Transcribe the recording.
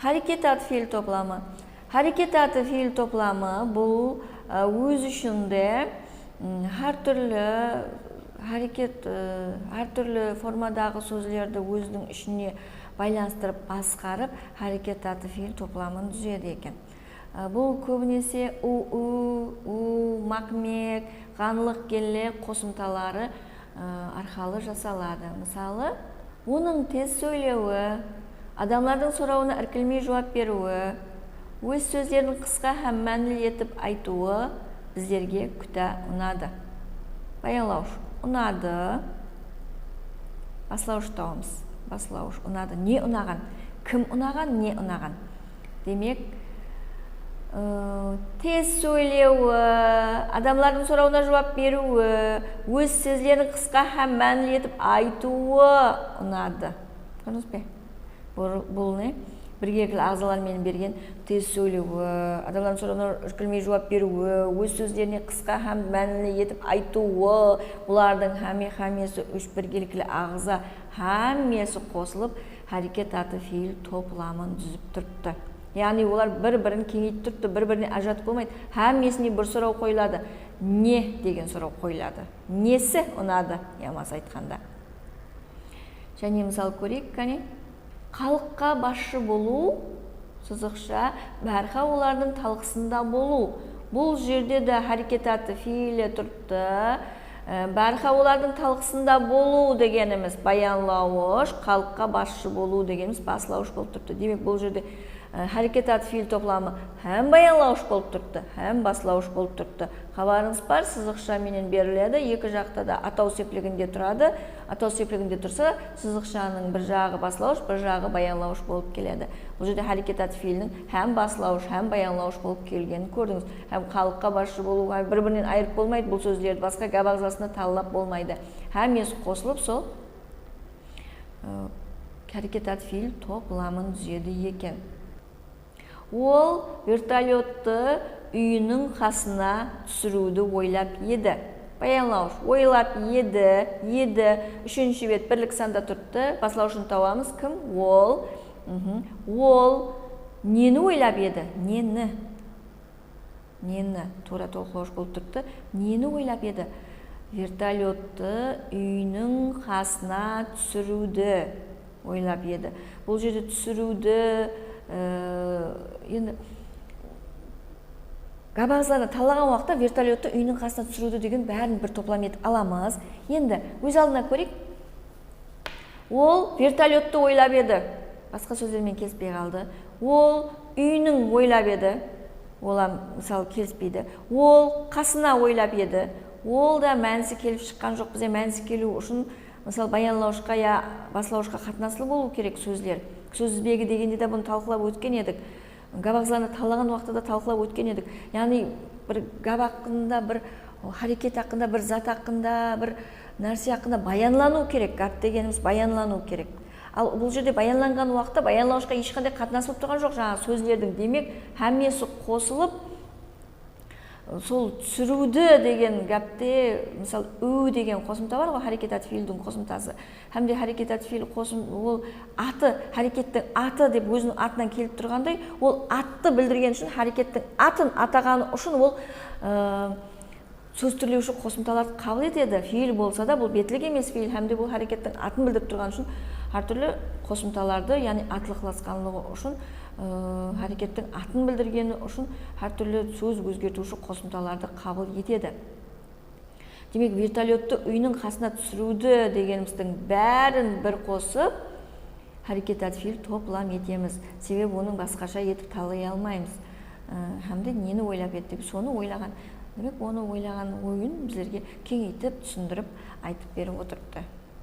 Hareket аты fiil toplamı. Hareket аты fiil toplamı бұл өз ішінде har түрлі формадағы сөздерді өзінің ішіне байланыстырып басқарып hareket аты fiil toplamын түзеді екен. Бұл көбінесе у, макмек, ғанлық келле қосымталары арқалы жасалады. Мысалы, оның тез сөйлеуі, адамлардың сұрауына іркілмей жауап беруі, өз сөздерін қысқа һәм мәнілі етіп айтуы біздерге күтә ұнады. Баянлауыш ұнады. Баслауыш тауымыз. Баслауыш ұнады. Не ұнаған? Кім ұнаған? Не ұнаған? Демек, тез сөйлеуі, адамлардың сұрауына жауап беруі, өз сөздерін қысқа һәм мәнілі етіп айтуы ұнады. Көрдіңіз бе? Бұл не? Біргекілі ағзалармен берген тез сөйлеуі, адамлардың сұрауына іркілмей жауап беруі, өз сөздеріне қысқа һәм мәнілі етіп айтуы, бұлардың һәмесі үш біргелікілі ағза һәмесі қосылып, hareket аты fiil топламын түзіп тұрды. Яғни олар бір-бірін кеңейтіп тұрды, бір-біріне ажыратып болмайды. Һәмесіне бір сұрау қойылады. Не деген сұрау қойылады. Несі ұнады, ямасы айтқанда. Және мысал көрейік, қане? Халыққа басшы болу, сызықша, бәрқа олардың талқысында болу. Бұл жерде де hareket аты fiilі тұрды. Бәрқа олардың талқысында болу дегеніміз баянлауыш, халыққа басшы болу дегеніміз баслауыш болып тұрды. Демек, бұл жерде hareket аты fiil toplamı hem баянлауыш болып тұрды, hem баслауыш болып тұрды. Хабарыңыз бар, сызықша менен беріледі. Екі жақта да атау сеплігінде тұрады. Атау сеплігінде тұрса, сызықшаның бір жағы баслауыш, бір жағы баянлауыш болып келеді. Бұл жерде hareket аты fiilінің hem баслауыш, hem баянлауыш болып келгенін көрдіңіз. Hem халыққа басшы болуға бір-бірінен айырып болмайды. Бұл сөздерді басқа гәп ағзасына таллап болмайды. Һәмесі қосылып, сол hareket аты fiil топламын түзеді екен. Ол вертолетті үйінің қасына түсіруді ойлап еді. Баянлауыш, ойлап еді. Үшінші бет бірлік санда тұрды. Баслаушын тауамыз кім? Ол. Ол нені ойлап еді? Нені. Тура толқылауыш болып тұрды. Нені ойлап еді? Вертолетті үйінің қасына түсіруді ойлап еді. Бұл жерде түсіруді енді габағызларына таллаған уақытта вертолетті үйінің қасына түсіруді деген бәрін бір топлам етіп аламыз. Енді өз алдына көрейік. Ол вертолетті ойлап еді. Басқа сөздермен келіспей қалды. Ол үйінің ойлап еді. Ола мысалы келіспейді. Ол қасына ойлап еді. Ол да мәнісі келіп шыққан жоқ. Бізе мәнісі келу үшін мысалы баянлауышқа я баслауышқа қатынаслы болу керек сөздер. Сөз тізбегі дегенде де бұны талқылап өткен едік. Габағызларына таллаған уақытта да талқылап өткен едік. Яғни бір габ ақында, бір hareket ақында, бір зат ақында, бір нәрсе ақында баянлану керек. Габ дегеніміз баянлану керек. Ал бұл жерде баянланған уақытта баянлауышқа ешқандай қатынасып тұрған жоқ жаңа сөздердің. Демек, һәмесі қосылып, сол түсіруді деген гәпте, мысалы, ө деген қосымта бар ғой, hareket аты fiilдің қосымтасы. Хәмде hareket аты fiil ол аты, harекеттің аты деп өзінің атынан келіп тұрғандай, ол атты білдірген үшін, harекеттің атын атағаны үшін ол сөз түрлеуші қосымталарды қабыл етеді. Fiil болса да, бұл бетлік емес fiil, хәмде бұл harекеттің атын білдіріп тұрған үшін, әртүрлі қосымталарды, яғни атлықласқанлығы үшін, harекеттің атын білдіргені үшін әртүрлі сөз өзгертуші қосымталарды қабыл етеді. Демек, вертолетті үйінің қасына түсіруді дегеніміздің бәрін бір қосып, hareket аты fiil топлам етеміз. Себебі оның басқаша етіп талай алмаймыз. Хәмде нені ойлап еді деп соны ойлаған. Демек, оны ойлаған ойын біздерге кеңейтіп, түсіндіріп, айтып беріп отырыпты.